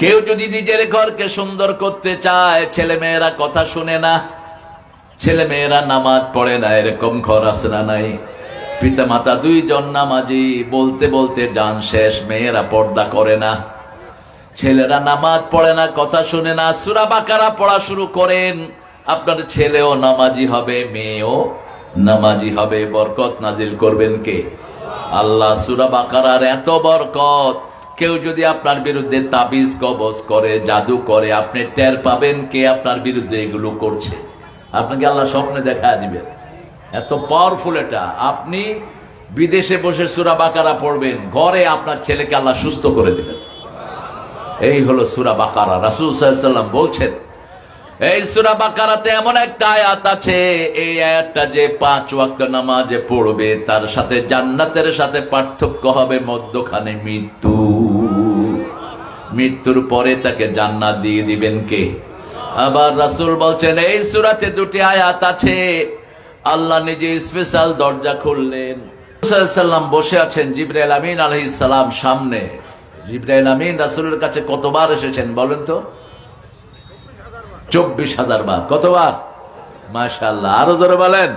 কেউ যদি নিজের ঘরকে সুন্দর করতে চায়, ছেলে মেয়েরা কথা শুনে না, ছেলে মেয়েরা নামাজ পড়ে না, এরকম ঘর আছে না নাই? পিতা মাতা দুইজন নামাজি, বলতে বলতে জান শেষ, মেয়েরা পর্দা করে না, ছেলেরা নামাজ পড়ে না, কথা শুনে না। সূরা বাকারা পড়া শুরু করেন, আপনার ছেলেও নামাজি হবে, মেয়েও নামাজি হবে। বরকত নাজিল করবেন কে? আল্লাহ। সূরা বাকারার এত বরকত, কেউ যদি আপনার বিরুদ্ধে তাবিজ কবজ করে, জাদু করে, আপনি টের পাবেন কে আপনার বিরুদ্ধে এগুলো করছে। আপনাকে আল্লাহ স্বপ্নে দেখা দিবেন। এত পাওয়ারফুল এটা। আপনি বিদেশে বসে সূরা বাকারা পড়বেন, ঘরে আপনার ছেলেকে আল্লাহ সুস্থ করে দিবেন। এই হলো সূরা বাকারা। রাসূল সাল্লাল্লাহু আলাইহি ওয়াসাল্লাম বলছেন, এই সূরা বাকারাতে এমন একটা আয়াত আছে, এই আয়াতটা যে 5 ওয়াক্ত নামাজে পড়বে, তার সাথে জান্নাতের সাথে পার্থক্য হবে মধ্যখানে মৃত্যু। মৃত্যুর পরে তাকে জান্নাত দিয়ে দিবেন কে? আবার রাসূল বলছেন, এই সূরাতে 2টি আয়াত আছে, আল্লাহ নিজে স্পেশাল দরজা খুললেন। রাসূল সাল্লাল্লাহু আলাইহি ওয়াসাল্লাম বসে আছেন, জিবরাইল আমিন আলাইহিস সালাম সামনে। জিবরাইল আমিন রাসূলের কাছে কতবার এসেছেন বলেন তো? 24,000 বার। কতবার? মাশাআল্লাহ, আরো জোরে বলেন।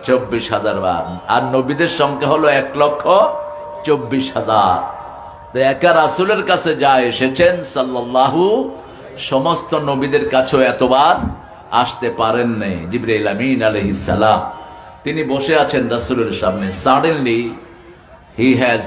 24,000 বার। আর নবীদের সংখ্যা হলো 1,24,000। তো একা রাসূলের কাছে যা এসেছেন সাল্লাল্লাহু, সমস্ত নবীদের কাছেও এতবার আসতে পারেন নাই। জিবরাইল আমিন আলাইহিস সালাম তিনি বসে আছেন রাসূলের সামনে। Suddenly he has